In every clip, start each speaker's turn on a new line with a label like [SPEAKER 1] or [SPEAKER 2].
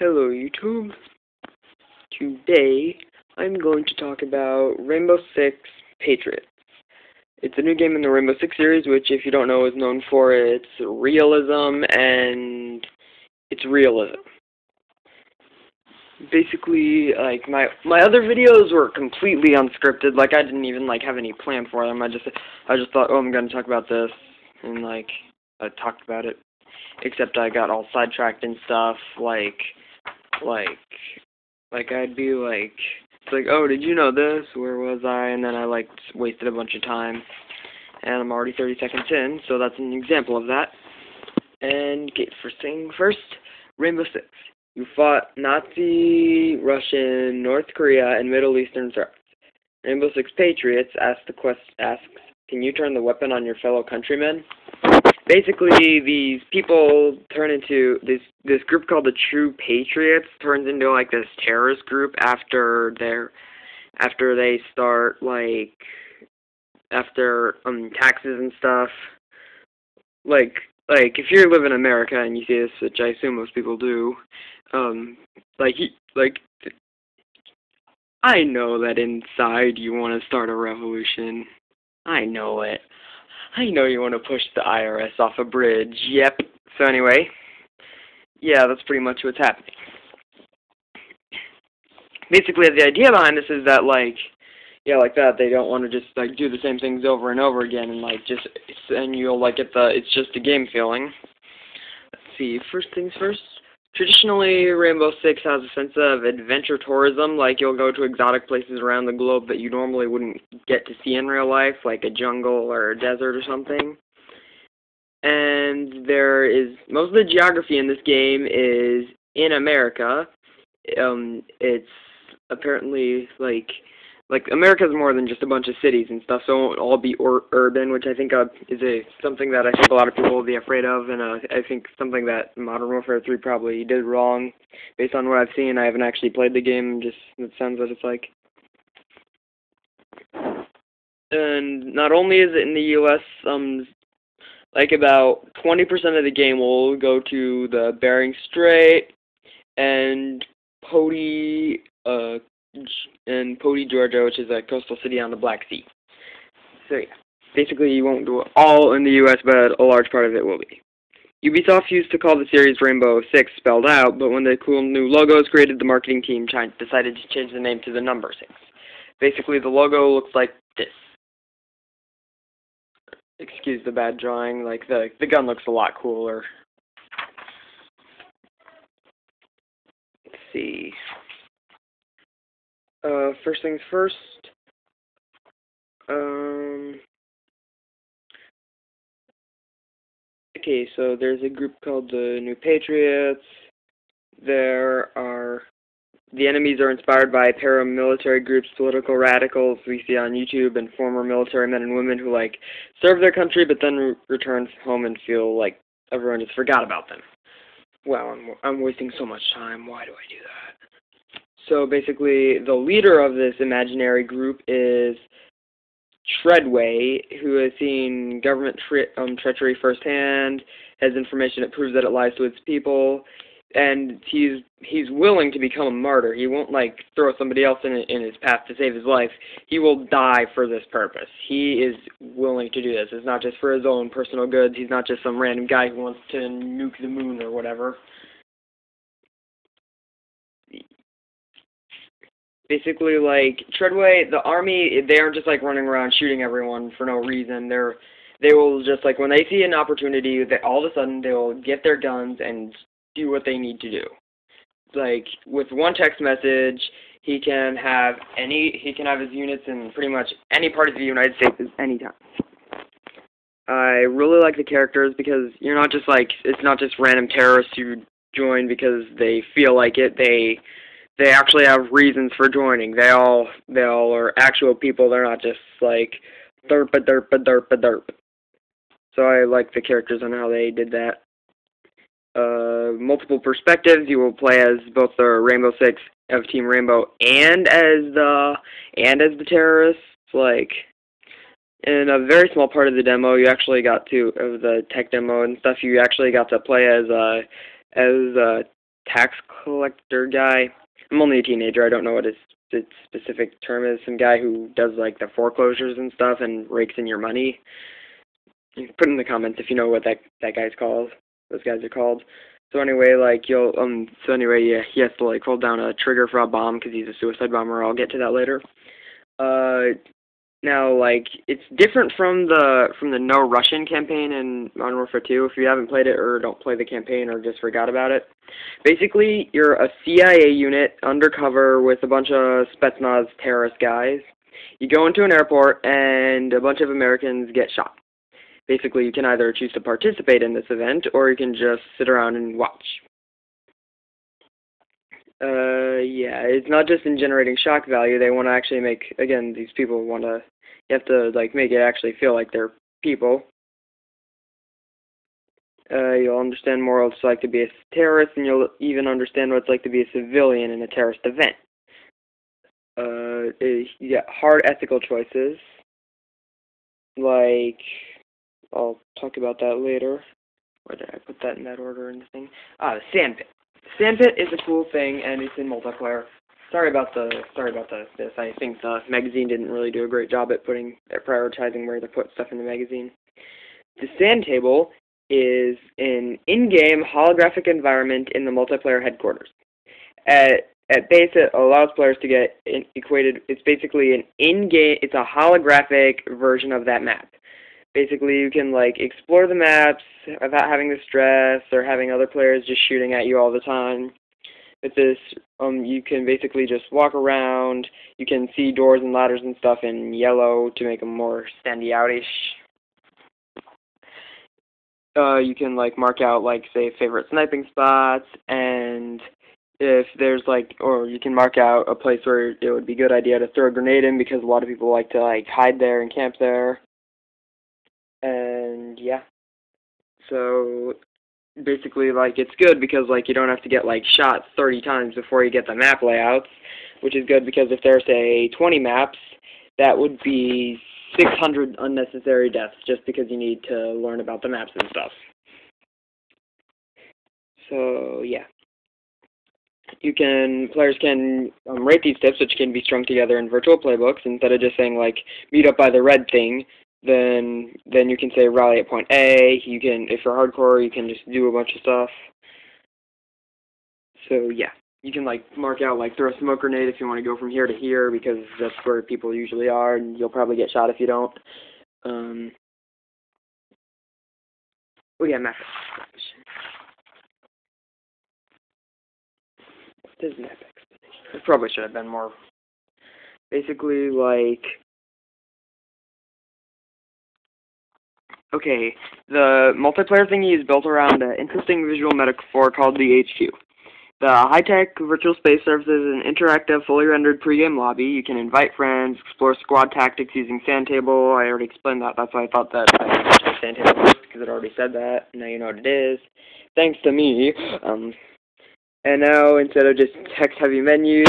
[SPEAKER 1] Hello YouTube. Today I'm going to talk about Rainbow Six Patriots. It's a new game in the Rainbow Six series, which, if you don't know, is known for its realism and its realism. Basically, like my other videos were completely unscripted. Like I didn't even have any plan for them. I just thought, oh, I'm going to talk about this, and I talked about it. Except I got all sidetracked and stuff. Like I'd be it's like, oh, did you know this? Where was I? And then I wasted a bunch of time, and I'm already 30 seconds in, so that's an example of that. And okay, first thing first, Rainbow Six. You fought Nazi, Russian, North Korea, and Middle Eastern threats. Rainbow Six Patriots asks, can you turn the weapon on your fellow countrymen? Basically, these people turn into this group called the True Patriots turns into this terrorist group after they start after taxes and stuff. Like if you live in America and you see this, which I assume most people do, I know that inside you want to start a revolution. I know it. I know you want to push the IRS off a bridge. Yep. So anyway, yeah, that's pretty much what's happening. Basically, the idea behind this is that, they don't want to just do the same things over and over again, and you'll get it's just a game feeling. Let's see. First things first. Traditionally, Rainbow Six has a sense of adventure tourism, you'll go to exotic places around the globe that you normally wouldn't get to see in real life, like a jungle or a desert or something. And most of the geography in this game is in America. It's apparently, America's more than just a bunch of cities and stuff, so it won't all be urban, which I think is something that I think a lot of people will be afraid of, and I think something that Modern Warfare 3 probably did wrong. Based on what I've seen, I haven't actually played the game, just it sounds what it's like. And not only is it in the U.S., about 20% of the game will go to the Bering Strait and Poti, Georgia, which is a coastal city on the Black Sea. So yeah, basically you won't do it all in the U.S., but a large part of it will be. Ubisoft used to call the series Rainbow Six spelled out, but when the cool new logo was created, the marketing team decided to change the name to the number 6. Basically, the logo looks like this. Excuse the bad drawing. The gun looks a lot cooler. Let's see. First things first, okay, so there's a group called the New Patriots. The enemies are inspired by paramilitary groups, political radicals we see on YouTube, and former military men and women who, serve their country but then return home and feel like everyone just forgot about them. Wow, I'm wasting so much time. Why do I do that? So basically, the leader of this imaginary group is Treadway, who has seen government treachery firsthand, has information that proves that it lies to its people, and he's willing to become a martyr. He won't throw somebody else in his path to save his life. He will die for this purpose. He is willing to do this. It's not just for his own personal goods. He's not just some random guy who wants to nuke the moon or whatever. Basically, Treadway, the army, they aren't just running around shooting everyone for no reason. They will just when they see an opportunity, all of a sudden they will get their guns and do what they need to do. With one text message, he can have his units in pretty much any part of the United States at any time. I really like the characters because you're not just it's not just random terrorists who join because they feel like it. They actually have reasons for joining. They all are actual people. They're not just derp a derp a derp a derp. So I like the characters and how they did that. Multiple perspectives. You will play as both the Rainbow Six of Team Rainbow and as the terrorists. In a very small part of the demo, you actually got to of the tech demo and stuff. You actually got to play as tax collector guy. I'm only a teenager. I don't know what his specific term is. Some guy who does like the foreclosures and stuff and rakes in your money. You can put in the comments if you know what that guy's called. Those guys are called. So anyway, like yeah, he has to like hold down a trigger for a bomb because he's a suicide bomber. I'll get to that later. Now, like, it's different from the No Russian campaign in Modern Warfare 2. If you haven't played it or don't play the campaign or just forgot about it, basically you're a CIA unit undercover with a bunch of Spetsnaz terrorist guys. You go into an airport and a bunch of Americans get shot. Basically, you can either choose to participate in this event or you can just sit around and watch. Yeah, it's not just in generating shock value. They want to actually make, again, these people want to, you have to, like, make it actually feel like they're people. You'll understand more what it's like to be a terrorist, and you'll even understand what it's like to be a civilian in a terrorist event. You get hard ethical choices, like, I'll talk about that later. Why did I put that in that order in the thing? The sandpit. Sandpit is a cool thing, and it's in multiplayer. Sorry about this. I think the magazine didn't really do a great job at prioritizing where to put stuff in the magazine. The sand table is an in-game holographic environment in the multiplayer headquarters. At base, it allows players to get equated. It's basically an in-game. It's a holographic version of that map. Basically, you can, like, explore the maps without having the stress or having other players just shooting at you all the time. With this, you can basically just walk around. You can see doors and ladders and stuff in yellow to make them more standy out-ish. You can, like, mark out, like, say, favorite sniping spots, and if there's, like, or you can mark out a place where it would be a good idea to throw a grenade in because a lot of people like to, like, hide there and camp there. And yeah, so basically, like, it's good because, like, you don't have to get, like, shot 30 times before you get the map layouts, which is good because if there's, say, 20 maps, that would be 600 unnecessary deaths just because you need to learn about the maps and stuff. So yeah, players can rate these tips, which can be strung together in virtual playbooks instead of just saying, like, meet up by the red thing. Then you can say rally at point A. You can, if you're hardcore, you can just do a bunch of stuff. So yeah, you can, like, mark out, like, throw a smoke grenade if you want to go from here to here because that's where people usually are, and you'll probably get shot if you don't. Oh yeah, map explanation. What is map explanation? It probably should have been more. Basically, like, okay, the multiplayer thingy is built around an interesting visual metaphor called the HQ. The high-tech virtual space serves as an interactive, fully rendered pregame lobby. You can invite friends, explore squad tactics using Sandtable. I already explained that. That's why I thought that I mentioned Sandtable first, because it already said that. Now you know what it is. Thanks to me. And now, instead of just text-heavy menus,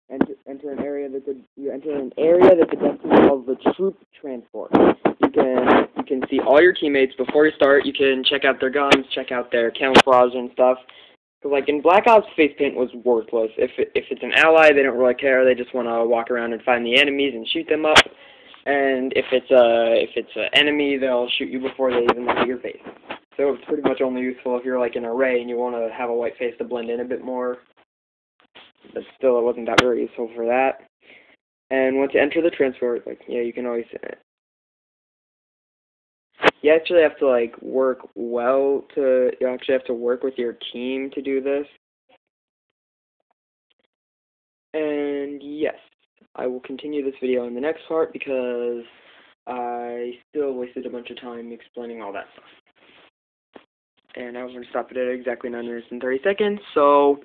[SPEAKER 1] enter an area that's a destiny called the troop transport. You can see all your teammates before you start. You can check out their guns, check out their camouflage and stuff. Because, like, in Black Ops, face paint was worthless. If it's an ally, they don't really care. They just want to walk around and find the enemies and shoot them up. And if it's an enemy, they'll shoot you before they even look at your face. So it's pretty much only useful if you're, like, an array and you want to have a white face to blend in a bit more. But still, it wasn't that very useful for that. And once you enter the transport, like, yeah, you can always... You actually have to, like, you actually have to work with your team to do this. And yes, I will continue this video in the next part because I still wasted a bunch of time explaining all that stuff. And I was going to stop it at exactly 9 minutes and 30 seconds, so